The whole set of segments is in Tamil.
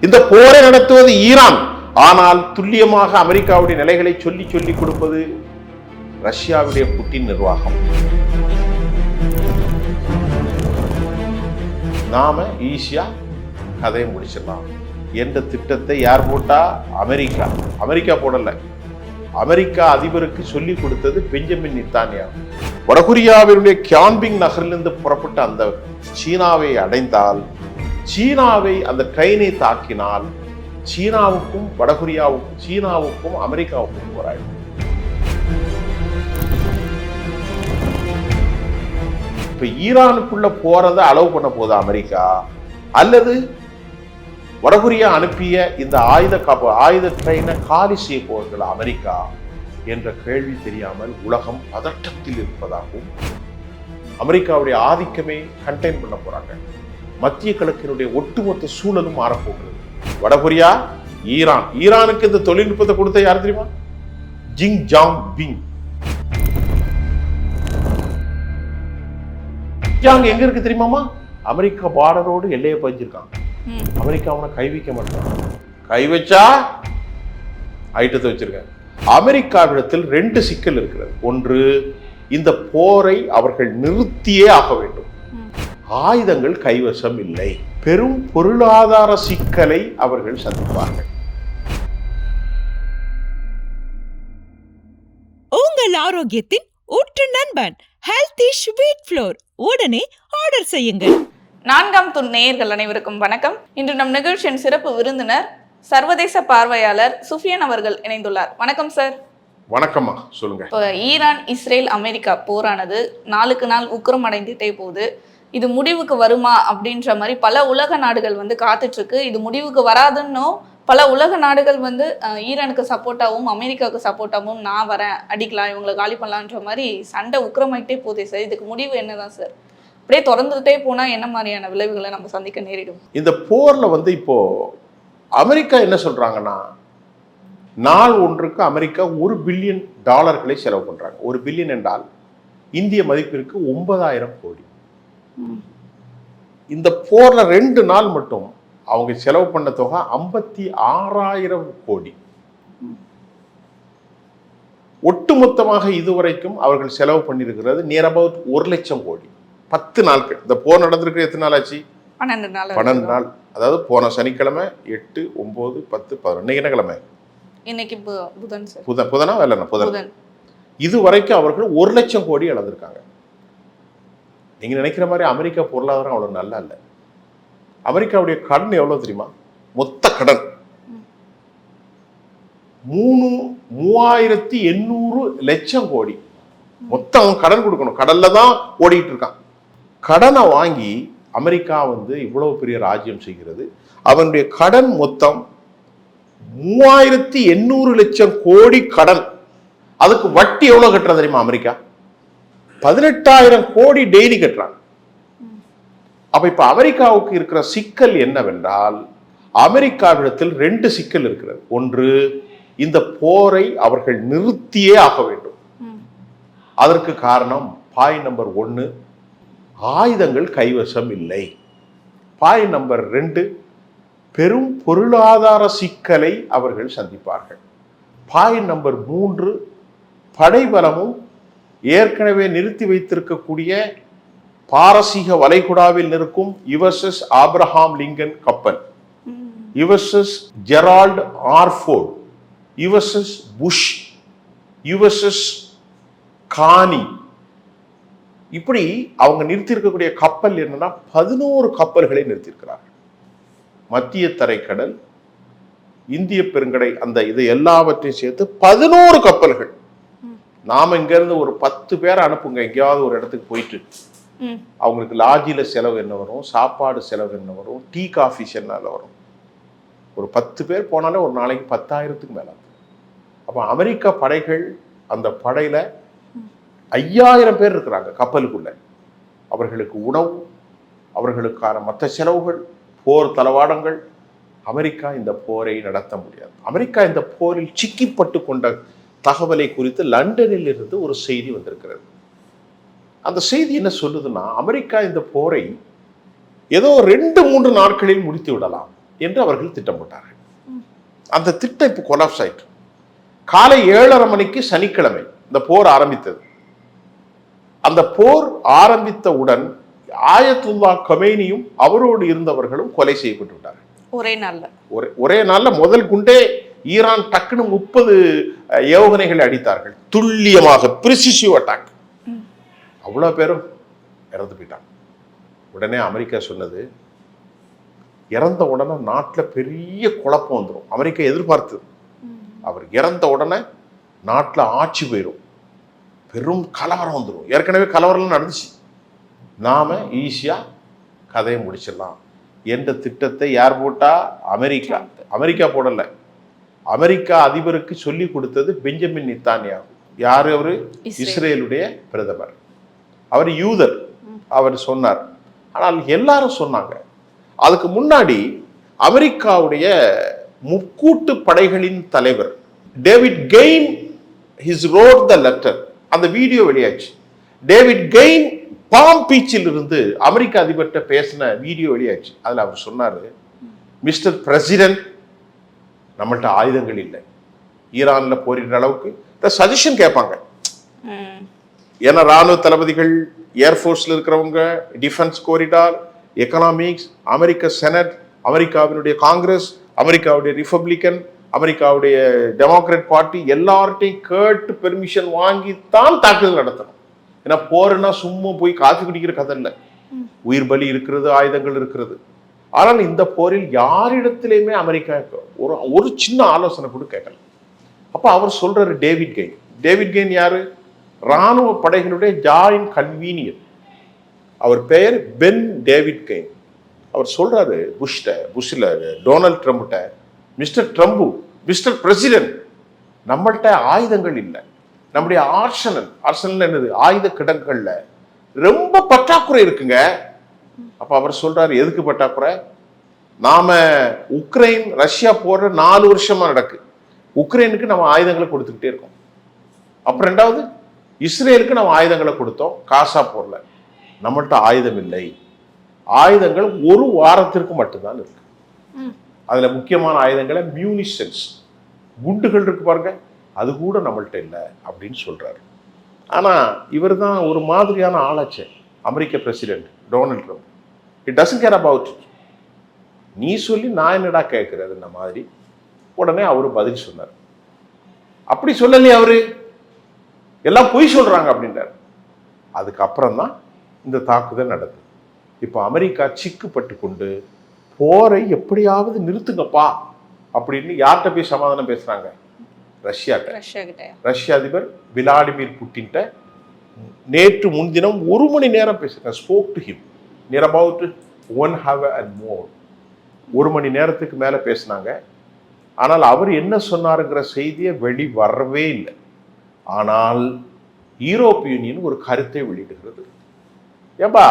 இந்த போரை நடத்துவது ஈரான். ஆனால் துல்லியமாக அமெரிக்காவுடைய நிலைகளை சொல்லி கொடுப்பது ரஷ்யாவுடைய புட்டின் நிர்வாகம். நாம ஈஸியா கதையை முடிச்சிடலாம் என்ற திட்டத்தை யார் போட்டா? அமெரிக்கா போடல. அமெரிக்கா அதிபருக்கு சொல்லிக் கொடுத்தது பெஞ்சமின் நெத்தன்யாகு. வடகொரியாவினுடைய கியான்பிங் நகரிலிருந்து புறப்பட்ட அந்த சீனாவை அடைந்தால், சீனாவை அந்த ட்ரெயினை தாக்கினால் சீனாவுக்கும் வடகொரியாவுக்கும் சீனாவுக்கும் அமெரிக்காவுக்கும் போராடும். இப்ப ஈரானுக்குள்ள போறதை அலோவ் பண்ண போதா அமெரிக்கா, அல்லது வடகொரியா அனுப்பிய இந்த ஆயுத ட்ரெயினை காலி செய்ய போவதில்லை அமெரிக்கா என்ற கேள்வி தெரியாமல் உலகம் பதட்டத்தில் இருப்பதாகவும், அமெரிக்காவுடைய ஆதிக்கமே கண்டெயின் பண்ண போறாங்க. மத்திய கிழக்கினுடைய ஒட்டுமொத்த சூழலும் மாறப்போகிறது. வடகொரியா, ஈரானுக்கு இந்த தொழில்நுட்பத்தை கொடுத்த யார் தெரியுமா? ஜிங் ஜாங் பிங். எங்க இருக்கு தெரியுமாமா? அமெரிக்கா பார்டரோடு எல்லையை பதிஞ்சிருக்காங்க. அமெரிக்கா அவனை கை வைக்க மாட்டாங்க. கை வச்சா ஐட்டத்தை வச்சிருக்காங்க. அமெரிக்காவிடத்தில் 2 சிக்கல் இருக்கிறது. ஒன்று, இந்த போரை அவர்கள் நிறுத்தியே ஆக வேண்டும். ஆயுதங்கள் கைவசம் இல்லை. பெரும் பொருளாதார சிக்கலை அவர்கள் சந்திப்பார்கள். உங்கள் ஆரோக்கியத்தின் ஊற்று நண்பன் ஹெல்தி ஸ்வீட் ஃப்ளோர் உடனே ஆர்டர் செய்யுங்கள். 4ஆம் தூண் நேயர்கள் அனைவருக்கும் வணக்கம். இன்று நம் நிகழ்ச்சியின் சிறப்பு விருந்தினர் சர்வதேச பார்வையாளர் சுஃபியான் அவர்கள் இணைந்துள்ளார். வணக்கம் சார். வணக்கம்மா, சொல்லுங்க. இப்போ ஈரான், இஸ்ரேல், அமெரிக்கா போரானது நாளுக்கு நாள் உக்கிரம் அடைந்துட்டே போகுது. இது முடிவுக்கு வருமா அப்படின்ற மாதிரி பல உலக நாடுகள் காத்துட்டு இருக்கு. இது முடிவுக்கு வராதுன்னு பல உலக நாடுகள் ஈரானுக்கு சப்போர்ட்டாகவும் அமெரிக்காவுக்கு சப்போர்ட்டாகவும் நான் வரேன், அடிக்கலாம், இவங்களை காலி பண்ணலான்ற மாதிரி சண்டை உக்கிரமாயிட்டே போதே சார். இதுக்கு முடிவு என்னதான் சார்? அப்படியே தொடர்ந்துட்டே போனா என்ன மாதிரியான விளைவுகளை நம்ம சந்திக்க நேரிடும்? இந்த போர்ல இப்போ அமெரிக்கா என்ன சொல்றாங்கன்னா, நாள் ஒன்றுக்கு அமெரிக்கா $1 பில்லியன் செலவு பண்றாங்க. 1 பில்லியன் என்றால் இந்திய மதிப்பிற்கு 9,000 கோடி. இந்த போர்ல 2 நாள் மட்டும் அவங்க செலவு பண்ண தொகை 56,000 கோடி. ஒட்டுமொத்தமாக இதுவரைக்கும் அவர்கள் செலவு பண்ணியிருக்கிறது நியர் அபவுட் 1 லட்சம் கோடி. 10 நாட்கள். இந்த போர் நடந்திருக்கு எத்தனை நாள் ஆச்சு? 12 நாள். அதாவது போன சனிக்கிழமை 8, 9, 10, 11. இன்னைக்கு என்ன கிழமை? இன்னைக்கு புதன் சார். புதனா வேலைண்ணா? புதன். இது வரைக்கும் அவர்கள் 1 லட்சம் கோடி இழந்திருக்காங்க. நீங்க நினைக்கிற மாதிரி அமெரிக்கா பொருளாதாரம் அவ்வளவு நல்லா இல்லை. அமெரிக்காவுடைய கடன் எவ்வளவு தெரியுமா? மொத்த கடன் 3,800 லட்சம் கோடி. மொத்தம் அவன் கடன் கொடுக்கணும். கடல்ல தான் ஓடிட்டு இருக்கான். கடனை வாங்கி அமெரிக்கா இவ்வளவு பெரிய ராஜ்யம் செய்கிறது. அவனுடைய கடன் மொத்தம் 3,800 லட்சம் கோடி கடன். அதுக்கு வட்டி எவ்வளவு கட்டுறது தெரியுமா? அமெரிக்கா 18,000 கோடி டெய்லி கட்டுறாங்க. அப்ப இப்ப அமெரிக்காவுக்கு இருக்கிற சிக்கல் என்னவென்றால், அமெரிக்காவிடத்தில் 2 சிக்கல் இருக்கிறது. ஒன்று, இந்த போரை அவர்கள் நிறுத்தியே ஆக வேண்டும். அதற்கு காரணம் பாயிண்ட் நம்பர் 1, ஆயுதங்கள் கைவசம் இல்லை. பாயிண்ட் நம்பர் 2, பெரும் பொருளாதார சிக்கலை அவர்கள் சந்திப்பார்கள். பாயிண்ட் நம்பர் 3, படைபலமும் ஏற்கனவே நிறுத்தி வைத்திருக்கக்கூடிய பாரசீக வளைகுடாவில் இருக்கும் USS ஆப்ரஹாம் லிங்கன் கப்பல், USS Gerald R Ford, USS Bush, USS கானி, இப்படி அவங்க நிறுத்தியிருக்கக்கூடிய கப்பல் என்னன்னா 11 கப்பல்களை நிறுத்தியிருக்கிறார்கள். மத்திய தரைக்கடல், இந்திய பெருங்கடை, அந்த இது எல்லாவற்றையும் சேர்த்து 11 கப்பல்கள். நாம இங்க இருந்து ஒரு 10 பேரை அனுப்புங்க எங்கேயாவது ஒரு இடத்துக்கு போயிட்டு, அவங்களுக்கு லாட்ஜில செலவு என்ன வரும், சாப்பாடு செலவு என்ன வரும், டீ காஃபி செலவு வரும். ஒரு 10 பேர் போனாலே ஒரு நாளைக்கு 10,000க்கு மேல. அப்ப அமெரிக்க படைகள் அந்த படையில 5,000 பேர் இருக்கிறாங்க கப்பலுக்குள்ள. அவர்களுக்கு உணவு, அவர்களுக்கான மற்ற செலவுகள், போர் தளவாடங்கள். அமெரிக்கா இந்த போரை நடத்த முடியாது. அமெரிக்கா இந்த போரில் சிக்கிப்பட்டு கொண்ட தகவலை குறித்து லண்டனில் இருந்து ஒரு செய்தி வந்திருக்கிறது. அந்த செய்தி என்ன சொல்லுதுன்னா, அமெரிக்கா இந்த போரை ஏதோ 2-3 நாட்களில் முடித்து விடலாம். என்று அவர்கள் திட்டம் போட்டார்கள். அந்த திட்டம் இப்போ கொலாப்ஸ் ஆயிற்று. காலை 7:30 மணிக்கு சனிக்கிழமை இந்த போர் ஆரம்பித்தது. அந்த போர் ஆரம்பித்தவுடன் ஆயத்துல்லா கமேனியும் அவரோடு இருந்தவர்களும் கொலை செய்யப்பட்டு விட்டார்கள். ஒரே நாள்ல முதல் குண்டே ஈரான் டக்குன்னு 30 ஏவுகணைகளை அடித்தார்கள். துல்லியமாக பிரிசிசிவ் அட்டாக். அவ்வளவு பேரும் இறந்து போயிட்டாங்க. உடனே அமெரிக்கா சொன்னது, இறந்த உடனே நாட்டில் பெரிய குழப்பம் வந்துடும். அமெரிக்கா எதிர்பார்த்தது, அவர் இறந்த உடனே நாட்டில் ஆட்சி போயிடும், பெரும் கலவரம் வந்துடும். ஏற்கனவே கலவரம் நடந்துச்சு, நாம ஈஸியா கதையை முடிச்சிடலாம் என்ற திட்டத்தை யார் போட்டா? அமெரிக்கா. அமெரிக்கா போடல, அமெரிக்கா அதிபருக்கு சொல்லி கொடுத்தது பெஞ்சமின் நெத்தன்யாகு. யாரு அவரு? இஸ்ரேலுடைய பிரதமர். அவர் யூதர். அவர் சொன்னார். ஆனால் எல்லாரும் சொன்னாங்க. அதுக்கு முன்னாடி அமெரிக்காவுடைய முக்கூட்டு படைகளின் தலைவர் David gain his road the letter. அந்த வீடியோ வெளியாச்சு. டேவிட் கெயின் பாம் பீச்சில் இருந்து அமெரிக்க அதிபர்கிட்ட பேசின வீடியோ வெளியாச்சு. அதுல அவர் சொன்னாரு, மிஸ்டர் பிரசிடென்ட், நம்மள்ட்ட ஆயுதங்கள் இல்லை, ஈரான்ல போரிடுற அளவுக்கு சஜஷன் கேட்பாங்க. ஏன்னா ராணுவ தளபதிகள், ஏர்ஃபோர்ஸ்ல இருக்கிறவங்க, டிஃபென்ஸ் கோரிடார், எக்கனாமிக்ஸ், அமெரிக்க செனட், அமெரிக்காவினுடைய காங்கிரஸ், அமெரிக்காவுடைய ரிப்பப்ளிக்கன், அமெரிக்காவுடைய டெமோக்ராட் பார்ட்டி எல்லார்ட்டையும் கேட்டு பெர்மிஷன் வாங்கித்தான் தாக்குதல் நடத்தணும். ஏன்னா போருன்னா சும்மா போய் காஃபி குடிக்கிற கதை இல்லை. உயிர் பலி இருக்கிறது, ஆயுதங்கள் இருக்கிறது. ஆனால் இந்த போரில் யாரிடத்திலையுமே அமெரிக்கா ஒரு சின்ன ஆலோசனை கூட கேட்கல. அப்ப அவர் சொல்றாரு, டேவிட் கெயின். டேவிட் கெயின் யாரு? ராணுவ படைகளுடைய ஜாயின்ட் கன்வீனியர். அவர் பெயர் பென் டேவிட் கெயின். அவர் சொல்றாரு புஷ்ல டொனால்ட் ட்ரம்ப்ட, மிஸ்டர் ட்ரம்ப், மிஸ்டர் பிரசிடென்ட், நம்மள்கிட்ட ஆயுதங்கள் இல்லை, நம்முடைய ஆர்சனல் என்னது, ஆயுத கிடங்குகள்ல ரொம்ப பற்றாக்குறை இருக்குங்க. அப்ப அவர் சொல்றாரு, எதுக்கு பற்றாக்குறை? நாம உக்ரைன் ரஷ்யா போற 4 வருஷமா நடக்கு. உக்ரைனுக்கு நம்ம ஆயுதங்களை கொடுத்துக்கிட்டே இருக்கோம். அப்புறம் ரெண்டாவது இஸ்ரேலுக்கு நம்ம ஆயுதங்களை கொடுத்தோம் காசா போர்ல. நம்மள்ட்ட ஆயுதம் இல்லை. ஆயுதங்கள் ஒரு வாரத்திற்கு மட்டும்தான் இருக்கு. அதுல முக்கியமான ஆயுதங்களை மியூனிஷன்ஸ், குண்டுகள் இருக்கு பாருங்க, அது கூட நம்மள்ட்ட இல்லை அப்படின்னு சொல்றாரு. ஆனா இவர் தான் ஒரு மாதிரியான ஆளாச்சே, அமெரிக்க president Donald Trump. It doesn't care about it. நீ சொல்லி நான் என்னடா கேட்கறது இந்த மாதிரி. உடனே அவரு பதில் சொன்னார். அப்படி சொல்லலையே அவரு, எல்லாம் பொய் சொல்றாங்க அப்படின்றார். அதுக்கப்புறம் தான் இந்த தாக்குதல் நடக்குது. இப்போ அமெரிக்கா சிக்குப்பட்டு கொண்டு போரை எப்படியாவது நிறுத்துங்கப்பா அப்படின்னு யார்கிட்ட போய் சமாதானம் பேசுறாங்க? ரஷ்ய அதிபர் விளாடிமிர் புட்டின்ட்ட நேற்று முன்தினம் 1 மணி நேரம் பேசுறேன். Spoke to him near about 1 hour and more. 1 மணி நேரத்துக்கு மேல பேசினாங்க. ஆனால் அவர் என்ன சொன்னாருங்கிற செய்தியை வெளி வரவே இல்லை. ஆனால் யூரோப் யூனியன் ஒரு கருத்தை வெளியிடுகிறது. ஏப்பா,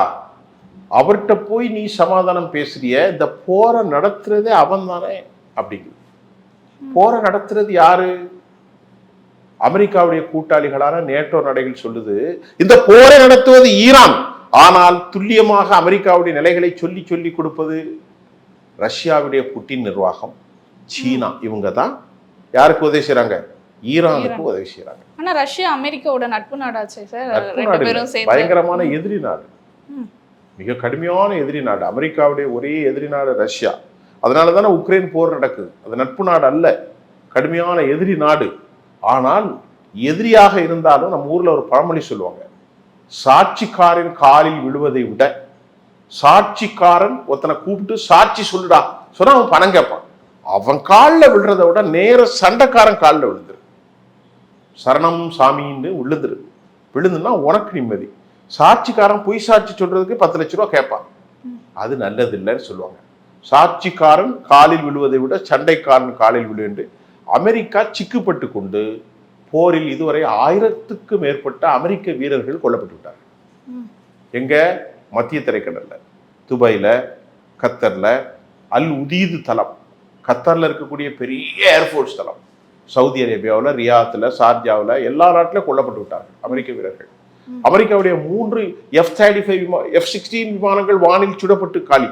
அவர்கிட்ட போய் நீ சமாதானம் பேசுறிய, இந்த போரை நடத்துறதே அவன் தானே அப்படிங்குது. போரை நடத்துறது யாரு? அமெரிக்காவுடைய கூட்டாளிகளான நேட்டோ நாடுகள் சொல்லுது, இந்த போரை நடத்துவது ஈரான். ஆனால் துல்லியமாக அமெரிக்காவுடைய நிலைகளை சொல்லி சொல்லி கொடுப்பது ரஷ்யாவுடைய புட்டின் நிர்வாகம், சீனா. இவங்க தான் யாருக்கு உதவி செய்யறாங்க? ஈரானுக்கு உதவி செய்யறாங்க. ஆனா ரஷ்யா அமெரிக்காவோட நட்பு நாடாச்சே சார். பயங்கரமான எதிரி நாடு, மிக கடுமையான எதிரி நாடு. அமெரிக்காவுடைய ஒரே எதிரி நாடு ரஷ்யா. அதனாலதானே உக்ரைன் போர் நடக்குது. அது நட்பு நாடு அல்ல, கடுமையான எதிரி நாடு. ஆனால் எதிரியாக இருந்தாலும் நம்ம ஊர்ல ஒரு பழமொழி சொல்லுவாங்க, சாட்சிக்காரன் காலில் விழுவதை விட சாட்சிக்காரன் ஒருத்தனை கூப்பிட்டு சாட்சி சொல்லுடா சொன்னா அவன் பணம் கேட்பான். அவன் காலில் விழுறதை விட நேர சண்டைக்காரன் காலில் விழுந்துரு, சரணம் சாமின்னு விழுந்துன்னா உனக்கு நிம்மதி. சாட்சிக்காரன் பொய் சாட்சி சொல்றதுக்கு 10 லட்ச ரூபா கேட்பான். அது நல்லது இல்லைன்னு சொல்லுவாங்க. சாட்சிக்காரன் காலில் விழுவதை விட சண்டைக்காரன் காலில் விழுந்து அமெரிக்கா சிக்குப்பட்டு கொண்டு போரில் இதுவரை 1000க்கும் மேற்பட்ட அமெரிக்க வீரர்கள் கொல்லப்பட்டு விட்டார். எங்க? மத்திய தரைக்கடல்ல, துபாயில, கத்தர்ல, அல் உதீது தளம், கத்தர்ல இருக்கக்கூடிய பெரிய ஏர்ஃபோர்ஸ் தளம், சவுதி அரேபியாவில், ரியாத்தில், ஷார்ஜாவில், எல்லா நாட்டிலும் கொல்லப்பட்டு விட்டார்கள் அமெரிக்க வீரர்கள். அமெரிக்காவுடைய 3 F-35 F-16 விமானங்கள் வானில் சுடப்பட்டு காலி.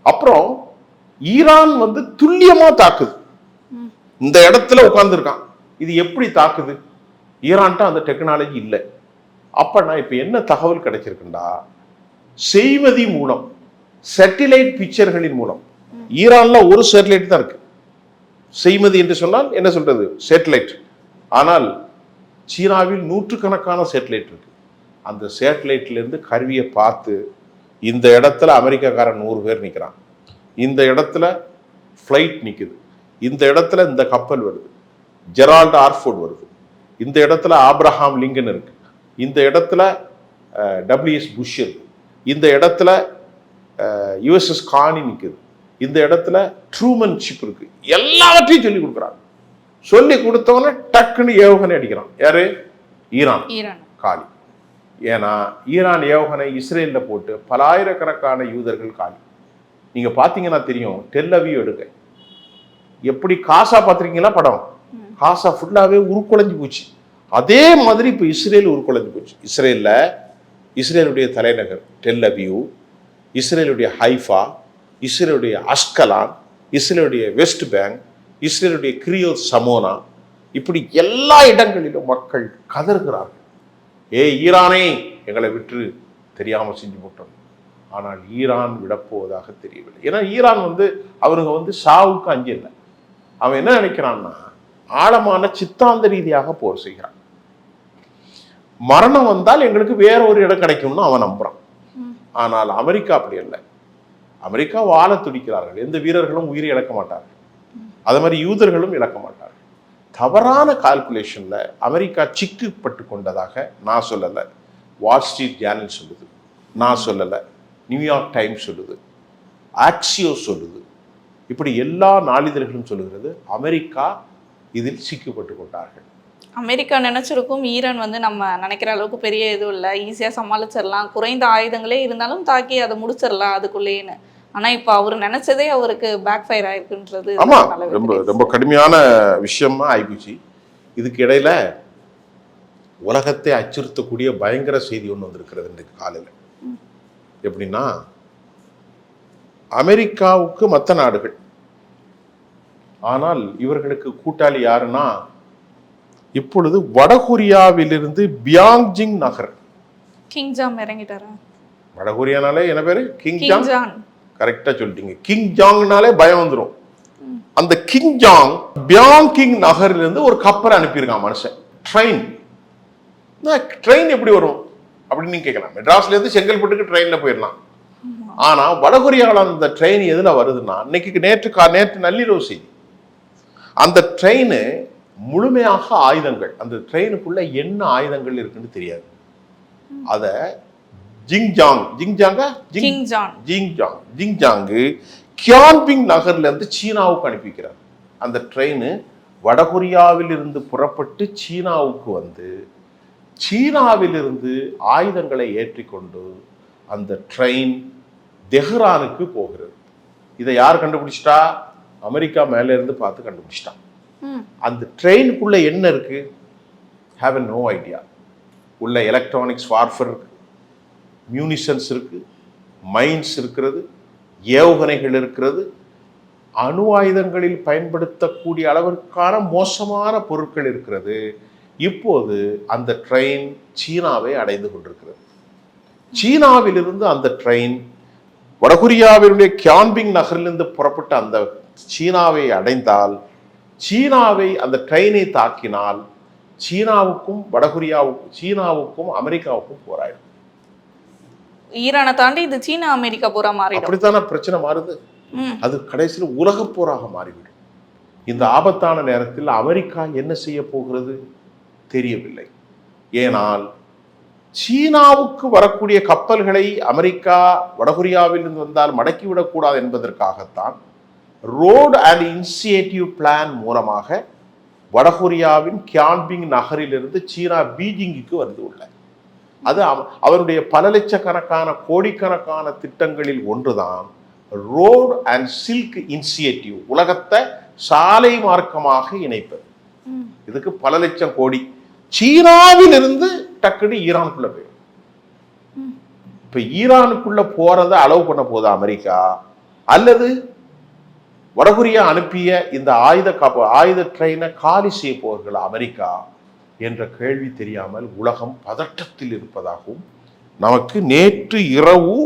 அப்புறம் ஈரான் வந்து துல்லியமா தாக்குது. இந்த இடத்துல உட்கார்ந்துருக்கான். இது எப்படி தாக்குது? ஈரான்ட்ட அந்த டெக்னாலஜி இல்லை. அப்ப நான் இப்ப என்ன தகவல் கிடைச்சிருக்குண்டா, செய்வதி மூலம், சேட்டிலைட் பிக்சர்களின் மூலம். ஈரான்ல ஒரு சேட்டலைட் தான் இருக்கு. செய்மதி என்று சொன்னால் என்ன சொல்றது, சேட்டலைட். ஆனால் சீனாவில் நூற்றுக்கணக்கான சேட்டலைட் இருக்கு. அந்த சேட்டலைட்ல இருந்து கருவியை பார்த்து இந்த இடத்துல அமெரிக்காக்காரன் 100 பேர் நிற்கிறான், இந்த இடத்துல ஃப்ளைட் நிற்குது, இந்த இடத்துல இந்த கப்பல் வருது, ஜெரால்ட் ஆர்ஃபோர்ட் வருது, இந்த இடத்துல ஆப்ரஹாம் லிங்கன் இருக்கு, இந்த இடத்துல டபிள்யூஎஸ் புஷ் இருக்கு, இந்த இடத்துல யுஎஸ்எஸ் கானி நிற்குது, இந்த இடத்துல ட்ரூமன் ஷிப் இருக்கு. எல்லாவற்றையும் சொல்லி கொடுக்குறாங்க. சொல்லி கொடுத்தவன டக்குன்னு ஏவுகணை அடிக்கிறான். யாரு? ஈரான். காலி. ஏன்னா ஈரான் ஏவுகணை இஸ்ரேல்ல போட்டு பல ஆயிரக்கணக்கான யூதர்கள் காலி. நீங்க பாத்தீங்கன்னா தெரியும், டெல்லவியூ எடுக்க எப்படி காசா பாத்திருக்கீங்களா படம்? காசா ஃபுல்லாவே உருக்குலைஞ்சு போச்சு. அதே மாதிரி இப்ப இஸ்ரேல் உருக்குலைஞ்சு போச்சு. இஸ்ரேலுடைய தலைநகர் டெல்லவியூ, இஸ்ரேலுடைய ஹைஃபா, இஸ்ரேலுடைய அஸ்கலான், இஸ்ரேலுடைய வெஸ்ட் பேங்க், இஸ்ரேலுடைய கிரியோத் சமோனா, இப்படி எல்லா இடங்களிலும் மக்கள் கதறுகிறார்கள். ஈரானே எங்களை விட்டு தெரியாம செஞ்சு போட்டோம். ஆனால் ஈரான் விடப்போவதாக தெரியவில்லை. ஏன்னா ஈரான் வந்து அவருங்க வந்து சாவுக்கு அஞ்சில்லை. அவன் என்ன நினைக்கிறான்னா, ஆழமான சித்தாந்த ரீதியாக போர் செய்கிறான். மரணம் வந்தால் எங்களுக்கு வேற ஒரு இடம் கிடைக்கும்னு அவன் நம்புறான். ஆனால் அமெரிக்கா அப்படி அல்ல. அமெரிக்கா வாழ துடிக்கிறார்கள். எந்த வீரர்களும் உயிரை இழக்க மாட்டார்கள். அது மாதிரி யூதர்களும் இழக்க மாட்டார்கள். தவறான கால்குலேஷன்ல அமெரிக்கா சிக்கப்பட்டு கொண்டதாக நான் சொல்லலை, வால் ஸ்ட்ரீட் ஜேர்னல் சொல்லுது, நான் சொல்லலை, நியூயார்க் டைம்ஸ் சொல்லுது, ஆக்சியோ சொல்லுது, இப்படி எல்லா நாளிதழ்களும் சொல்லுகிறது. அமெரிக்கா இதில் சிக்கப்பட்டு கொண்டார்கள். அமெரிக்கா நினைச்சிருக்கும் ஈரான் வந்து நம்ம நினைக்கிற அளவுக்கு பெரிய எதுவும் இல்லை, ஈஸியாக சமாளிச்சிடலாம், குறைந்த ஆயுதங்களே இருந்தாலும் தாக்கி அதை முடிச்சிடலாம் அதுக்குள்ளேன்னு. ஆனா இப்ப அவர் நினைச்சதே அவருக்கு பேக் ஃபயர் ஆயிருக்குன்றது. ஆமா, ரொம்ப ரொம்ப கடுமையான விஷயமா ஆயிப்போச்சு. இதுக்கு இடையில உலகத்தை அச்சுறுத்தக்கூடிய பயங்கர செய்தி ஒன்று வந்திருக்கிறது இன்றைக்கு காலையில். எப்படின்னா, அமெரிக்காவுக்கு மற்ற நாடுகள், ஆனால் இவர்களுக்கு கூட்டாளி யாருன்னா இப்பொழுது வடகொரியாவிலிருந்து பியாங்ஜிங் நகர். King Jong இறங்கிட்டாரா? வடகொரியானாலே என்ன பேரு? Kim Jong. கரெக்டா சொல்லிட்டீங்க. கிங் ஜாங்னாலே பயம் வந்துடும். அந்த கிங் ஜாங் பியாங்கிங் நகரிலிருந்து ஒரு கப்பலை அனுப்பியிருக்கான் மனுஷன். ட்ரெயின் எப்படி வரும் அப்படின்னு நீங்க கேட்கலாம். மெட்ராஸ்ல இருந்து செங்கல்பட்டுக்கு ட்ரெயின்ல போயிடலாம். ஆனா வடகொரியாவில் அந்த ட்ரெயின் எதுல வருதுன்னா, நேற்று நள்ளிரவு செய்தி. அந்த ட்ரெயின் முழுமையாக ஆயுதங்கள், அந்த ட்ரெயினுக்குள்ள என்ன ஆயுதங்கள் இருக்குன்னு தெரியாது. அத ஜிங்ஜாங்கு கியான்பிங் நகர்ல இருந்து சீனாவுக்கு அனுப்பி வைக்கிறார். அந்த ட்ரெயின் வடகொரியாவில் இருந்து புறப்பட்டு சீனாவுக்கு வந்து சீனாவிலிருந்து ஆயுதங்களை ஏற்றிக்கொண்டு அந்த ட்ரெயின் தெஹ்ரானுக்கு போகிறது. இதை யார் கண்டுபிடிச்சிட்டா? அமெரிக்கா மேல இருந்து பார்த்து கண்டுபிடிச்சிட்டான். அந்த ட்ரெயினுக்குள்ள என்ன இருக்கு? Have no idea. உள்ள எலக்ட்ரானிக்ஸ் வார்ஃபேர் இருக்கு, மியூனிஷன்ஸ் இருக்கு, மைன்ஸ் இருக்கிறது, ஏவுகணைகள் இருக்கிறது, அணு ஆயுதங்களில் பயன்படுத்தக்கூடிய அளவிற்கான மோசமான பொருட்கள் இருக்கிறது. இப்போது அந்த ட்ரெயின் சீனாவை அடைந்து கொண்டிருக்கிறது. சீனாவிலிருந்து அந்த ட்ரெயின் வடகொரியாவினுடைய கியான்பிங் நகரிலிருந்து புறப்பட்ட அந்த சீனாவை அடைந்தால், சீனாவை அந்த ட்ரெயினை தாக்கினால் சீனாவுக்கும் சீனாவுக்கும் அமெரிக்காவுக்கும் போராயிடும். ஈரானை தாண்டி இது சீனா அமெரிக்கா போரா மாறிடும். அப்படித்தான பிரச்சனை மாறுது. அது கடைசியில் உலக போராக மாறிவிடும். இந்த ஆபத்தான நேரத்தில் அமெரிக்கா என்ன செய்ய போகிறது தெரியவில்லை. ஏனால் சீனாவுக்கு வரக்கூடிய கப்பல்களை அமெரிக்கா வடகொரியாவில் இருந்து வந்தால் மடக்கிவிடக்கூடாது என்பதற்காகத்தான் ரோடு அண்ட் இனிஷியேட்டிவ் பிளான் மூலமாக வடகொரியாவின் கியான்பிங் நகரிலிருந்து சீனா பீஜிங்குக்கு வந்து உள்ள அது அவருடைய பல லட்சக்கணக்கான கோடிக்கணக்கான திட்டங்களில் ஒன்றுதான் ரோடு அண்ட் சில்க் இனிஷியேட்டிவ், உலகத்தை சாலை மார்க்கமாக இணைப்பது. இதுக்கு பல லட்சம் கோடி. சீனாவில் இருந்து டக்குனு ஈரானுக்குள்ள போயிடும். இப்ப ஈரானுக்குள்ள போறத அலோவ் பண்ண போதா அமெரிக்கா, அல்லது வடகொரியா அனுப்பிய இந்த ஆயுத ட்ரெயினை காலி செய்ய போவர்கள் அமெரிக்கா என்ற கேள்வி தெரியாமல் உலகம் பதட்டத்தில் இருப்பதாகவும் நமக்கு நேற்று இரவு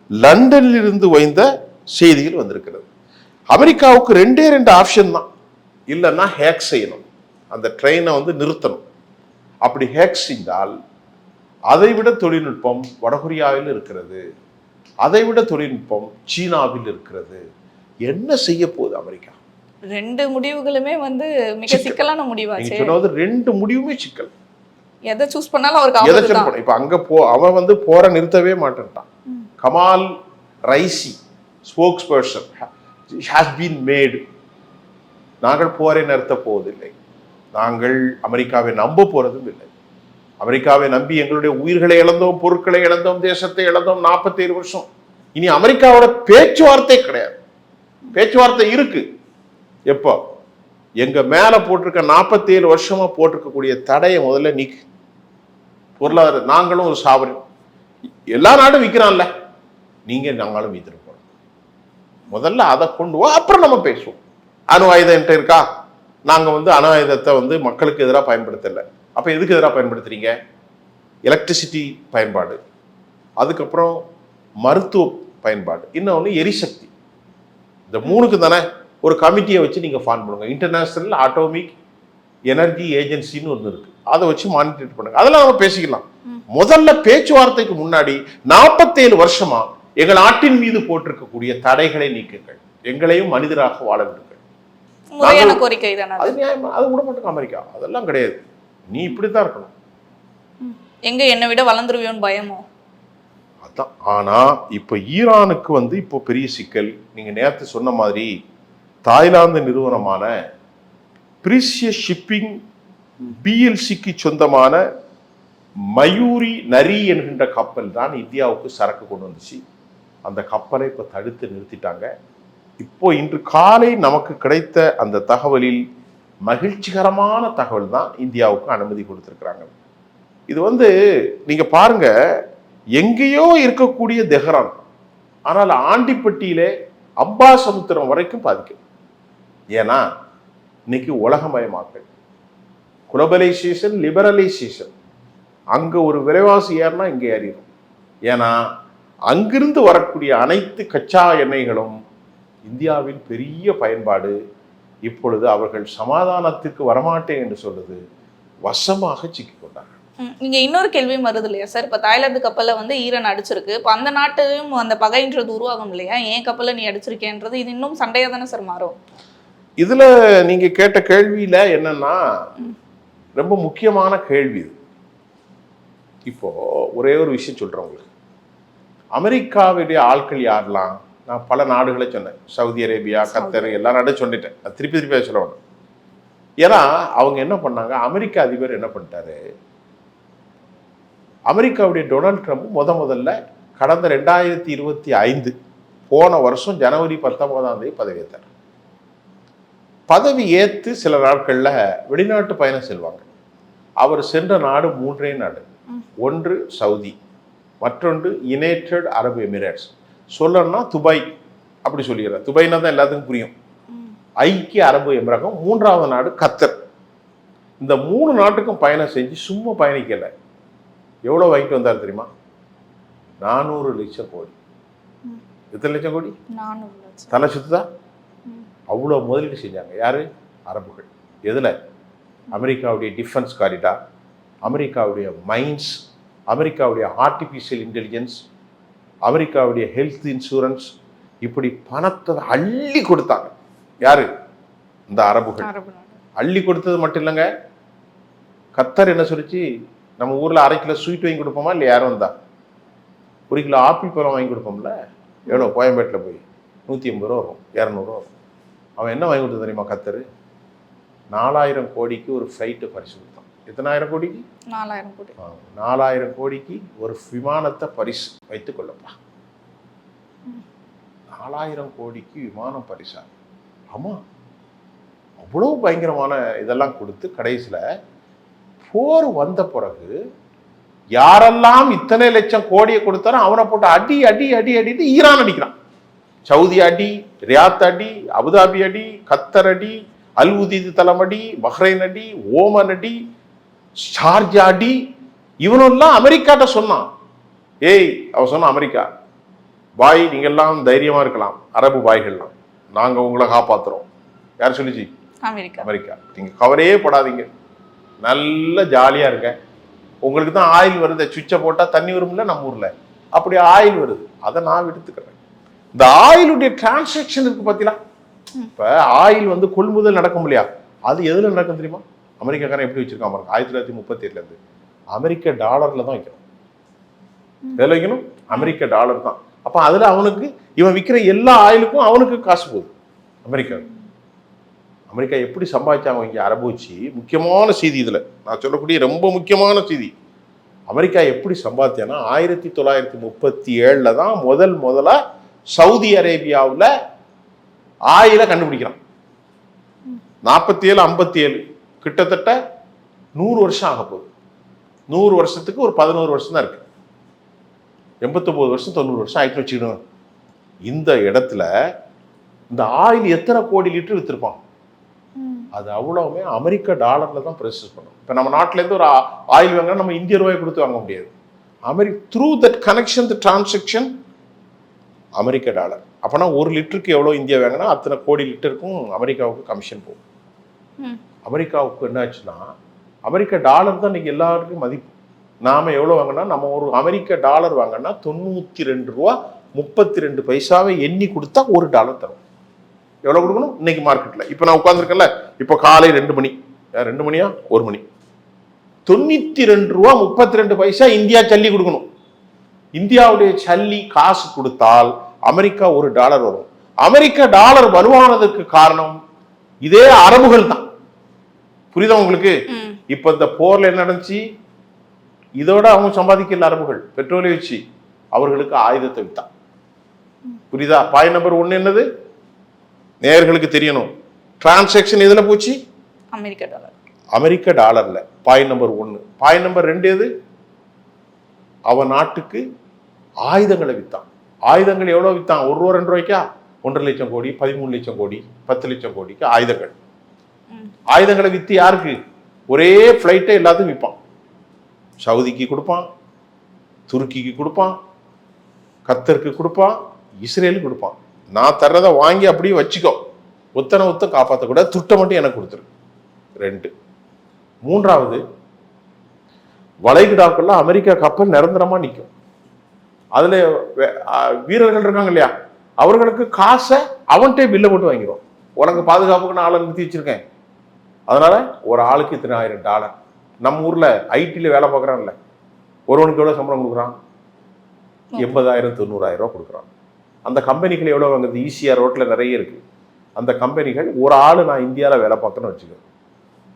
லண்டனில் இருந்து வைந்த செய்திகள் வந்திருக்கிறது. அமெரிக்காவுக்கு 2 ஆப்ஷன் தான். இல்லைன்னா ஹேக் செய்யணும், அந்த ட்ரெயினை நிறுத்தணும். அப்படி ஹேக் செய்தால் அதைவிட தொழில்நுட்பம் வடகொரியாவில் இருக்கிறது, அதைவிட தொழில்நுட்பம் சீனாவில் இருக்கிறது. என்ன செய்ய போகுது அமெரிக்கா? 2 முடிவுகளுமே மிக சிக்கலான முடிவாச்சு. சொன்னது 2 முடிவுமே சிக்கல். எதை சூஸ் பண்ணாலும் அவருக்கு ஆபத்து தான். இப்ப அங்க அவன் போற நிறுத்தவே மாட்டேன்ட்டான். Kamal Raisi spokesperson has been made. நாங்கள் போரை நிறுத்த போவதில்லை, நாங்கள் அமெரிக்காவை நம்ப போறதும் இல்லை. அமெரிக்காவை நம்பி எங்களுடைய உயிர்களை இழந்தோம், பொருட்களை இழந்தோம், தேசத்தை இழந்தோம் 47 வருஷம். இனி அமெரிக்காவோட பேச்சுவார்த்தை கிடையாது. பேச்சுவார்த்தை இருக்கு. எப்போ? எங்க மேல போட்டிருக்க 47 வருஷமா போட்டிருக்கக்கூடிய தடையை முதல்ல நீக்கு. பொருளாதார நாங்களும் ஒரு சாவரம், எல்லா நாடும் விற்கிறான்ல, நீங்க நாங்களும் வித்துட்டு போறோம். முதல்ல அதை கொண்டு வா, அப்புறம் நம்ம பேசுவோம். அணு ஆயுதம் என்கிட்ட இருக்கா? நாங்க அணு ஆயுதத்தை மக்களுக்கு எதிராக பயன்படுத்தலை. அப்ப எதுக்கு எதிராக பயன்படுத்துறீங்க? எலக்ட்ரிசிட்டி பயன்பாடு, அதுக்கப்புறம் மருத்துவ பயன்பாடு, இன்னொன்று எரிசக்தி. இந்த 3க்கு தானே ஒரு கமிட்டியை வச்சு நீங்க ஃபார்ம் பண்ணுங்க. இன்டர்நேஷனல் அட்டாமிக் எனர்ஜி ஏஜென்சின்னு ஒன்று இருக்கு, அதை வச்சு மானிட்டர் பண்ணுங்க. அதெல்லாம் நம்ம பேசிக்கலாம். முதல்ல பேச்சுவார்த்தைக்கு முன்னாடி 47 வருஷமா எங்கள் நாட்டின் மீது போட்டிருக்கக்கூடிய தடைகளை நீக்குங்கள், எங்களையும் மனிதராக வாழ விடுங்கள். முறையான கோரிக்கை தானே அது நியாயமா? அது விட மாட்டோம் அமெரிக்கா, அதெல்லாம் கிடையாது. நீ இப்படித்தான் இருக்கணும். எங்க என்னை விட வளர்ந்துருவியோன்னு பயமோ? அதான். ஆனா இப்ப ஈரானுக்கு இப்போ பெரிய சிக்கல். நீங்க நேற்று சொன்ன மாதிரி தாய்லாந்து நிறுவனமான பிரிசியஸ் ஷிப்பிங் பிஎல்சிக்கு சொந்தமான மயூரி நரி என்கின்ற கப்பல் தான் இந்தியாவுக்கு சரக்கு கொண்டு வந்துச்சு. அந்த கப்பலை இப்போ தடுத்து நிறுத்திட்டாங்க. இப்போ இன்று காலை நமக்கு கிடைத்த அந்த தகவலில் மகிழ்ச்சிகரமான தகவல் தான், இந்தியாவுக்கு அனுமதி கொடுத்திருக்கிறாங்க. இது நீங்க பாருங்க, எங்கேயோ இருக்கக்கூடிய தெஹ்ரான், ஆனால் ஆண்டிப்பட்டியிலே அம்பாசமுத்திரம் வரைக்கும் பாதிக்கும். ஏன்னா இன்னைக்கு உலகமயமாக்கல், குளோபலைசேஷன், லிபரலைசேஷன். அங்க ஒரு விலைவாசி ஏறினா இங்கே ஏறிடும். ஏன்னா அங்கிருந்து வரக்கூடிய அனைத்து கச்சா எண்ணெய்களும் இந்தியாவின் பெரிய பயன்பாடு. இப்பொழுது அவர்கள் சமாதானத்திற்கு வரமாட்டேன் என்று சொல்லுது வசமாக சிக்கிக்கொண்டார்கள். நீங்க இன்னொரு கேள்வியும் வருது இல்லையா சார்? இப்ப தாய்லாந்து கப்பலை ஈரான் அடிச்சிருக்கு. இப்ப அந்த நாட்டிலும் அந்த பகைன்றது உருவாகும் இல்லையா? ஏன் கப்பலை நீ அடிச்சிருக்கேன்றது இது இன்னும் சண்டையா தானே சார் மாறும்? இதுல நீங்க கேட்ட கேள்வியில என்னன்னா ரொம்ப முக்கியமான கேள்வி இது. இப்போ ஒரே ஒரு விஷயம் சொல்றேன் உங்களுக்கு. அமெரிக்காவுடைய ஆட்கள் யாரெல்லாம், நான் பல நாடுகளை சொன்னேன், சவுதி அரேபியா, கத்தர், எல்லா நாடும் சொல்லிட்டேன், அது திருப்பி சொல்ல வேணும். ஏன்னா அவங்க என்ன பண்ணாங்க, அமெரிக்க அதிபர் என்ன பண்ணிட்டாரு, அமெரிக்காவுடைய டொனால்ட் ட்ரம்ப் முதல்ல கடந்த 2025 போன வருஷம் ஜனவரி 19 பதவியேற்றார். பதவி ஏற்று சில நாட்கள்ல வெளிநாட்டு பயணம் செல்வாங்க. அவர் சென்ற நாடு 3 நாடு. ஒன்று சவுதி, மற்றொன்று யுனைடெட் அரபு எமிரேட்ஸ், சொல்லணும்னா துபாய், அப்படி சொல்லிடுறேன், துபாய்னா தான் எல்லாத்துக்கும் புரியும். ஐக்கிய அரபு எமிரகம், 3வது நாடு கத்தர். இந்த 3 நாட்டுக்கும் பயணம் செஞ்சு சும்மா பயணிக்கல. எவ்வளோ வாங்கிட்டு வந்தார் தெரியுமா? 400 லட்சம் கோடி. எத்தனை லட்சம் கோடி? 400 லட்சம். தலை சுத்துதா? அவ்வளோ முதலீடு செஞ்சாங்க. யாரு? அரபுகள். எதுல? அமெரிக்காவுடைய டிஃபென்ஸ் காரிடார், அமெரிக்காவுடைய மைன்ஸ், அமெரிக்காவுடைய ஆர்டிஃபிஷியல் இன்டெலிஜென்ஸ், அமெரிக்காவுடைய ஹெல்த் இன்சூரன்ஸ், இப்படி பணத்தை அள்ளி கொடுத்தாங்க. யாரு? இந்த அரபுகள். அள்ளி கொடுத்தது மட்டும் இல்லைங்க, கத்தர் என்ன சொல்லிச்சு, நம்ம ஊரில் 1/2 கிலோ ஸ்வீட் வாங்கி கொடுப்போமா இல்லை? யாரும் வந்தா 1 கிலோ ஆப்பிள் பழம் வாங்கி கொடுப்போம்ல, எவ்வளோ? கோயம்பேட்டில் போய் 150 ரூபா வரும், 200 ரூபா வரும். அவன் என்ன வாங்கி கொடுத்தது தெரியுமா? கத்தர் 4000 கோடிக்கு ஒரு ஃப்ளைட்டு பரிசு கொடுத்தான். எத்தனை ஆயிரம் கோடிக்கு? 4000 கோடி. 4000 கோடிக்கு ஒரு விமானத்தை பரிசு வைத்துக் கொள்ளப்பா. 4000 கோடிக்கு விமானம் பரிசா? ஆமா, அவ்வளவு பயங்கரமான இதெல்லாம் கொடுத்து கடைசியில் போர் வந்த பிறகு யாரெல்லாம் இத்தனை லட்சம் கோடியை கொடுத்தாரோ அவனை போட்டு அடி அடி அடி அடிட்டு ஈரான் அடிக்கிறான். சவுதி அடி, ரியாத் அடி, அபுதாபி அடி, கத்தர் அடி, அல் உதீது தலம் அடி, பஹ்ரைன் அடி, ஓமன் அடி, ஷார்ஜா அடி. இவனெல்லாம் அமெரிக்காட்ட சொன்னான். ஏய், அவன் சொன்னான், அமெரிக்கா பாய், நீங்க எல்லாம் தைரியமா இருக்கலாம், அரபு பாய்கள்லாம், நாங்க உங்களை காப்பாத்துறோம். யார் சொல்லிச்சு? அமெரிக்கா. நீங்க கவலையே படாதீங்க, நல்ல ஜாலியா இருக்க. உங்களுக்கு தான் ஆயில் வருது, சுவிட்சை போட்டா தண்ணி வரும்ல நம்ம ஊர்ல, அப்படி ஆயில் வருது, அதை நான் எடுத்துக்கிறேன். இந்த ஆயிலுடைய டிரான்சாக்ஷன் இருக்கு பாத்தீங்களா? இப்ப ஆயில் வந்து கொள்முதல் நடக்கும் இல்லையா, அது எதுல நடக்கும் தெரியுமா? அமெரிக்காக்காரன் எப்படி வச்சிருக்கான் பாருங்க, 1938 இருந்து அமெரிக்க டாலர்ல தான் வைக்கணும். எதுல வைக்கணும்? அமெரிக்க டாலர் தான். அப்ப அதுல அவனுக்கு, இவன் விற்கிற எல்லா ஆயிலுக்கும் அவனுக்கு காசு போகுது. அமெரிக்கா எப்படி சம்பாதிச்சாங்க இங்க அனுபவிச்சு. முக்கியமான செய்தி இதுல நான் சொல்லக்கூடிய ரொம்ப முக்கியமான செய்தி. அமெரிக்கா எப்படி சம்பாதிச்சான்னா 1937 தான் முதலா சவுதி அரேபியாவில் ஆயில கண்டுபிடிக்கிறான். 47, 57 கிட்டத்தட்ட 100 வருஷம் ஆக போகுது. 100 வருஷத்துக்கு ஒரு 11 வருஷம் தான் இருக்கு. 89 வருஷம் 90 வருஷம் ஆயிட்டு வச்சுக்கணும். இந்த இடத்துல இந்த ஆயில் எத்தனை கோடி லிட்டர் வித்திருப்பான்? அது அவ்வளவுமே அமெரிக்க டாலர்ல தான் ப்ரொசஸ் பண்ணும். இப்போ நம்ம நாட்டிலேருந்து ஒரு ஆயில் வாங்கினா நம்ம இந்திய ரூபாய் கொடுத்து வாங்க முடியாது. Through that connection, the transaction American dollar. அப்போனா 1 லிட்டருக்கு எவ்வளோ இந்தியா வாங்கினா அத்தனை கோடி லிட்டருக்கும் அமெரிக்காவுக்கு கமிஷன் போகும். அமெரிக்காவுக்கு என்ன ஆச்சுன்னா, அமெரிக்க டாலர் தான் இன்னைக்கு எல்லாருக்கும் மதிப்பு. நாம எவ்வளோ வாங்கினா, நம்ம ஒரு அமெரிக்க டாலர் வாங்கினா 92 ரூபா 32 பைசாவை எண்ணி கொடுத்தா $1 தரும். எவ்வளவு கொடுக்கணும் இன்னைக்கு மார்க்கெட்ல? இப்ப நான் உட்கார்ந்துருக்கேன்ல, இப்ப காலை 2 மணி, 2 மணியா 1 மணி, 92 ரூபா 32 பைசா இந்தியா சல்லி கொடுக்கணும். இந்தியாவுடைய சல்லி காசு கொடுத்தால் அமெரிக்கா $1 வரும். அமெரிக்க டாலர் வலுவானதுக்கு காரணம் இதே அரபுகள் தான். புரியுதா உங்களுக்கு? இப்ப இந்த போர்ல என்ன நடந்துச்சு? இதோட அவங்க சம்பாதிக்கல அரபுகள், பெட்ரோலை வச்சு அவர்களுக்கு ஆயுதத்தை வித்தான். புரியுதா? பாயிண்ட் நம்பர் 1 என்னது? நேயர்களுக்கு தெரியணும். டிரான்சாக்ஷன் எதுல போச்சு? அமெரிக்க டாலர்ல. Point number 1. பாயிண்ட் நம்பர் 2 எது? அவன் நாட்டுக்கு ஆயுதங்களை வித்தான். ஆயுதங்கள் எவ்வளவு வித்தான்? 1 ரூபா 2 ரூபாய்க்கா? 1.5 லட்சம் கோடி, 13 லட்சம் கோடி, 10 லட்சம் கோடிக்கு ஆயுதங்கள். ஆயுதங்களை வித்து யாருக்கு? ஒரே பிளைட்டை எல்லாத்துக்கும் விற்பான். சவுதிக்கு கொடுப்பான், துருக்கிக்கு கொடுப்பான், கத்தருக்கு கொடுப்பான், இஸ்ரேலுக்கு கொடுப்பான். நான் தர்றதை வாங்கி அப்படியே வச்சுக்கோ, ஒத்த காப்பாற்றக்கூடாது, துட்டை மட்டும் எனக்கு கொடுத்துரு. 2. 3வது, வளைகுடாக்குள்ள அமெரிக்கா கப்பல் நிரந்தரமா நிற்கும். அதுல வீரர்கள் இருக்காங்க இல்லையா, அவர்களுக்கு காசை அவன்கிட்டே பில்லை போட்டு வாங்கிடுவோம். உனக்கு பாதுகாப்புக்கு நான் ஆளை நிறுத்தி வச்சிருக்கேன், அதனால ஒரு ஆளுக்கு இத்தனை $1000. நம்ம ஊர்ல ஐடில வேலை பார்க்குறான்ல, ஒருவனுக்கு எவ்வளவு சம்பளம் கொடுக்குறான்? 80,000 90,000 ரூபா கொடுக்குறான். அந்த கம்பெனிகள் எவ்வளோ வாங்குறது? ஈஸியாக ரோட்டில் நிறைய இருக்குது. அந்த கம்பெனிகள் ஒரு ஆள் நான் இந்தியாவில் வேலை பார்க்கணும்னு வச்சுக்கோ,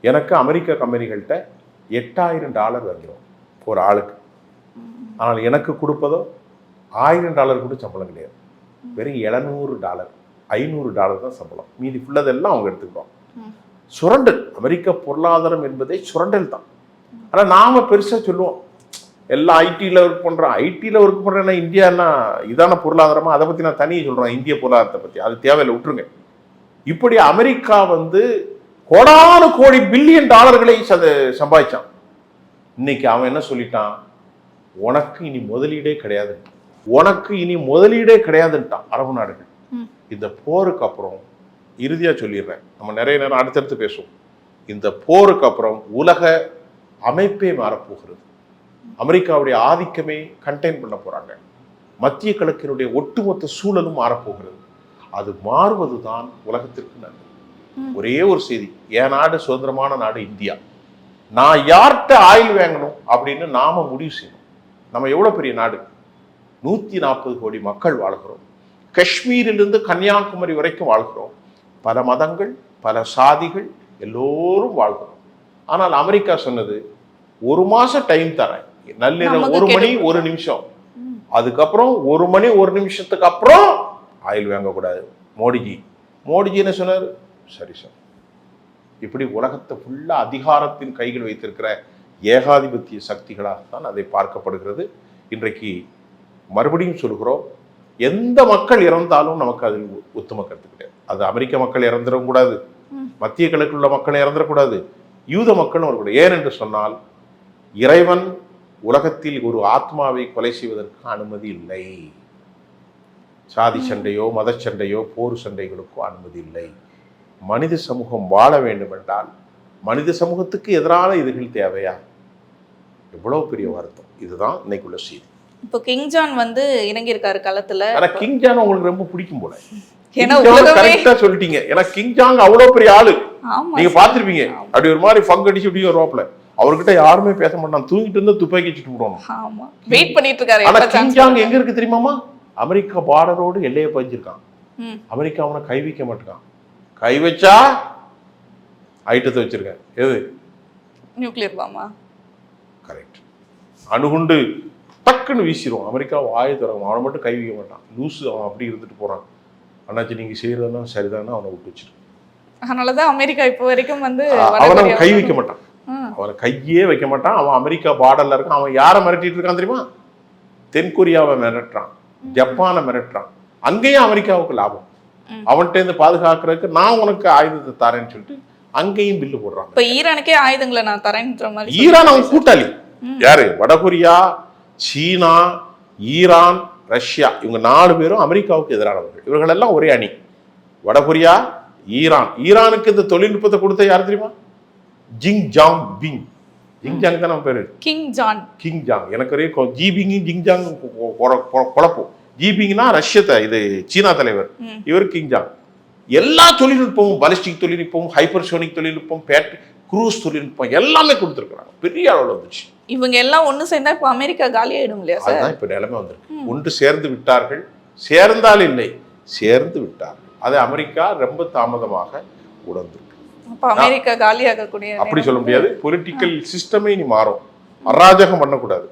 எனக்கு அமெரிக்க கம்பெனிகள்கிட்ட $8,000 வாங்கிடும் ஒரு ஆளுக்கு. ஆனால் எனக்கு கொடுப்பதோ $1,000 கூட சம்பளம் கிடையாது. வெறும் $700 $500 தான் சம்பளம். மீதி ஃபுல்லதெல்லாம் அவங்க எடுத்துக்கிட்டோம். சுரண்டல். அமெரிக்க பொருளாதாரம் என்பதே சுரண்டல் தான். ஆனால் நாம பெருசாக சொல்லுவோம், எல்லாம் ஐடியில் ஒர்க் பண்ணுறான். ஐடியில் ஒர்க் பண்ணுறேன்னா இந்தியானா இதான பொருளாதாரமா? அதை பற்றி நான் தனியாக சொல்கிறேன், இந்திய பொருளாதாரத்தை பற்றி. அது தேவையில்லை, விட்டுருங்க. இப்படி அமெரிக்கா வந்து கோடான கோடி பில்லியன் டாலர்களை சம்பாதிச்சான். இன்னைக்கு அவன் என்ன சொல்லிட்டான்? உனக்கு இனி முதலீடே கிடையாது, உனக்கு இனி முதலீடே கிடையாதுன்ட்டான் அரபு நாடுகள். இந்த போருக்கு அப்புறம் இறுதியா சொல்லிடுறேன், நம்ம நிறைய நேரம் அடுத்தடுத்து பேசுவோம். இந்த போருக்கு அப்புறம் உலக அமைப்பே மாறப்போகிறது. அமெரிக்காவுடைய ஆதிக்கமே கண்டெயின் பண்ண போறாங்க. மத்திய கிழக்கினுடைய ஒட்டுமொத்த சூழலும் மாறப்போகிறது. அது மாறுவதுதான் உலகத்திற்கு நல்லது. ஒரே ஒரு செய்தி, என் நாடு சுதந்திரமான நாடு இந்தியா. நான் யார்கிட்ட ஆயில் வாங்கணும் அப்படின்னு நாம முடிவு செய்யணும். நம்ம எவ்வளவு பெரிய நாடு, 140 கோடி மக்கள் வாழ்கிறோம். காஷ்மீரிலிருந்து கன்னியாகுமரி வரைக்கும் வாழ்கிறோம். பல மதங்கள், பல சாதிகள், எல்லோரும் வாழ்கிறோம். ஆனால் அமெரிக்கா சொன்னது, 1 மாசம் டைம் தரேன், நள்ளிரவு 1 மணி 1 நிமிஷம், அதுக்கப்புறம் 1 மணி 1 நிமிஷத்துக்கு அப்புறம் ஆயில் வாங்கக்கூடாது. மோடிஜி என்ன சொன்னார்? சரி சார். இப்படி உலகத்தை ஃபுல்லா அதிகாரத்தின் கைகள் வைத்திருக்கிற ஏகாதிபத்திய சக்திகளாகத்தான் அதை பார்க்கப்படுகிறது. இன்றைக்கு மறுபடியும் சொல்கிறோம், எந்த மக்கள் இறந்தாலும் நமக்கு அதில் ஒத்துமை கருத்து கிடையாது. அது அமெரிக்க மக்கள் இறந்துடவும் கூடாது, மத்திய கிழக்கில் உள்ள மக்கள் இறந்துடக்கூடாது, யூத மக்களும் வரக்கூடாது. ஏனென்று சொன்னால் இறைவன் உலகத்தில் ஒரு ஆத்மாவை கொலை செய்வதற்கு அனுமதி இல்லை. சாதி சண்டையோ மத சண்டையோ போர் சண்டைகளுக்கோ அனுமதி இல்லை. மனித சமூகம் வாழ வேண்டும் என்றால் மனித சமூகத்துக்கு எதிரான இதுகள் தேவையா? எவ்வளவு பெரிய வருத்தம். இதுதான் இன்னைக்குள்ள செய்தி. இப்போ கிங் ஜான் வந்து இறங்கியிருக்காரு களத்துல. ஆனா கிங் ஜான் உங்களுக்கு ரொம்ப பிடிக்கும் போல. ஏன்னா உலகமே கரெக்டா சொல்லிட்டீங்க. ஏன்னா கிங் ஜாங் அவ்வளவு பெரிய ஆளு, ஆமா நீங்க பாத்திருப்பீங்க. அப்படி ஒரு மாதிரி ஃபங்க் அடிச்சு இப்படி வருவாப்ல. அவர்கிட்ட யாருமே பேச மாட்டான், தூங்கிட்டு இருந்தா துப்பாக்கி வச்சுட்டு போடணும். ஆமா வெயிட் பண்ணிட்டு இருக்காரு. ஆனா கிங் ஜாங் எங்க இருக்கு தெரியுமாமா? அமெரிக்கா பார்டரோடு எல்லையை பதிஞ்சிருக்கான். அமெரிக்கா அவனை கை வைக்க மாட்டான். கை வச்சா ஐட்டத்தை வச்சிருக்கேன். எது? நியூக்ளியர் பாமா. கரெக்ட். அணுகுண்டு டக்குன்னு வீசிடுவான். அமெரிக்கா வாயை திறக்கும். அவனை மட்டும் கை வைக்க மாட்டான். லூசு, அவன் அப்படி இருந்துட்டு போறான். அண்ணாச்சி நீங்க செய்யறதுனா சரிதானா அவனை விட்டு வச்சிரு. அதனாலதான் அமெரிக்கா இப்போ வரைக்கும் வந்து அவனை கை வைக்க மாட்டான். அவனை கையே வைக்க மாட்டான். அவன் அமெரிக்கா பார்டர்ல இருக்கான். அவன் யாரை மிரட்டிட்டு இருக்கான் தெரியுமா? தென்கொரியாவை மிரட்டுறான், ஜப்பானை மிரட்டுறான். அங்கேயும் அமெரிக்காவுக்கு லாபம். அவன்கிட்ட இருந்து பாதுகாக்கிறதுக்கு நான் உனக்கு ஆயுதத்தை தரேன்னு சொல்லிட்டு அங்கேயும் பில்லு போடுறான். இப்ப ஈரானுக்கே ஆயுதங்களை நான் தரேன்ற மாதிரி. ஈரான் அவன் கூட்டாளி. யாரு? வடகொரியா, சீனா, ஈரான், ரஷ்யா. இவங்க 4 பேரும் அமெரிக்காவுக்கு எதிரானவர்கள். இவர்கள் எல்லாம் ஒரே அணி. வடகொரியா, ஈரான். ஈரானுக்கு இந்த தொழில்நுட்பத்தை கொடுத்த யார் தெரியுமா? ஜிங் ஜாங் பிங். ஜிங் ஜாங் தான் நம்ம பேரு. Kim John. Kim Jong. எனக்கு ஒரே ஜிபிங் ஜிங் ஜாங் குழப்பம். ஜிபிங்னா ரஷ்யத்தை, இது சீனா தலைவர். இவர் கிங் ஜாங். எல்லா தொழில்நுட்பமும், பாலிஸ்டிக் தொழில்நுட்பம், ஹைப்பர்சோனிக் தொழில்நுட்பம், குரூஸ் தொழில்நுட்பம் எல்லாமே கொடுத்துருக்காங்க. பெரிய அளவில் வந்துச்சு. இவங்க எல்லாம் ஒன்று சேர்ந்தா இப்போ அமெரிக்கா காலி ஆயிடும் இல்லையா சார்? அதுதான் இப்போ நிலைமை வந்திருக்கு. ஒன்று சேர்ந்து விட்டார்கள். சேர்ந்தால் இல்லை, சேர்ந்து விட்டார்கள். அது அமெரிக்கா ரொம்ப தாமதமாக உணர்ந்திருக்கு. அப்போ அமெரிக்கா காலியாகக்கூடிய அப்படி சொல்ல முடியாது. பொலிட்டிக்கல் சிஸ்டமே இனி மாறும். அராஜகம் பண்ணக்கூடாது.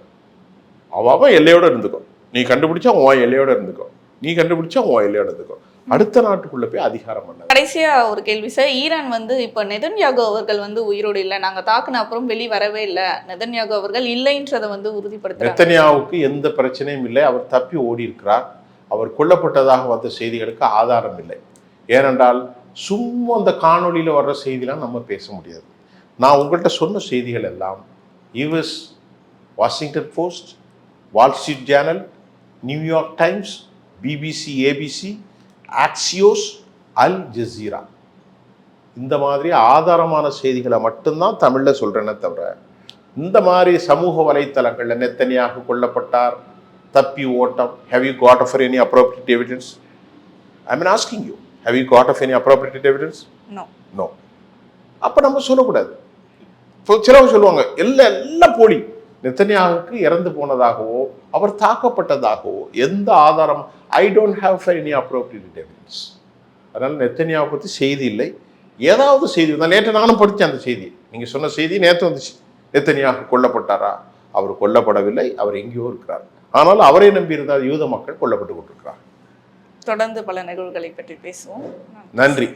அவன் எல்லையோட இருந்துக்கோ. நீ கண்டுபிடிச்சா உன் எல்லையோட இருந்துக்கோ, நீ கண்டுபிடிச்சா உன் எல்லையோட இருந்துக்கோ. அடுத்த நாட்டுக்குள்ள போய் அதிகாரம் பண்ண. கடைசியா ஒரு கேள்வி சார். ஈரான் வந்து இப்ப நெதன்யாகு அவர்கள் வந்து உயிரோடு இல்லை, நாங்க தாக்குன அப்புறம் வெளி வரவே இல்லை, நெதன்யாகு அவர்கள் இல்லைன்றதை வந்து உறுதிப்படுத்த. நெதன்யாவுக்கு எந்த பிரச்சனையும் இல்லை. அவர் தப்பி ஓடி இருக்கிறார். அவர் கொல்லப்பட்டதாக வந்த செய்திகளுக்கு ஆதாரம் இல்லை. ஏனென்றால் சும்மா அந்த காணொலியில வர்ற செய்திலாம் நம்ம பேச முடியாது. நான் உங்கள்கிட்ட சொன்ன செய்திகள் எல்லாம் US Washington post, Wall Street Journal, New York times, BBC, ABC, Axios, Al Jazeera, இந்த மாதிரி ஆதாரமான செய்திகளை மட்டும்தான் தமிழில் சொல்கிறேன்னே தவிர இந்த மாதிரி சமூக வலைத்தளங்களில் நெத்தனியாகு கொல்லப்பட்டார், தப்பி ஓட்டம், have you got of any appropriate evidence? I mean asking you, have you got of any appropriate evidence? No no. அப்போ நம்ம சொல்லக்கூடாது. சிலவங்க சொல்லுவாங்க எல்லாம் போலி. நெத்தனியாகுக்கு இறந்து போனதாகவோ அவர் தாக்கப்பட்டதாகவோ எந்த ஆதாரம்? I don't have any appropriate evidence. அதனால் நெத்தனியாவை பற்றி செய்தி இல்லை. ஏதாவது செய்தி வந்தால், நேற்று நானும் படித்தேன் அந்த செய்தி, நீங்கள் சொன்ன செய்தி நேற்று வந்துச்சு. நெத்தனியாகு கொல்லப்பட்டாரா? அவர் கொல்லப்படவில்லை, அவர் எங்கேயோ இருக்கிறார். ஆனால் அவரை நம்பியிருந்தால் யூத மக்கள் கொல்லப்பட்டு கொண்டிருக்கிறார். தொடர்ந்து பல நிகழ்வுகளை பற்றி பேசுவோம். நன்றி.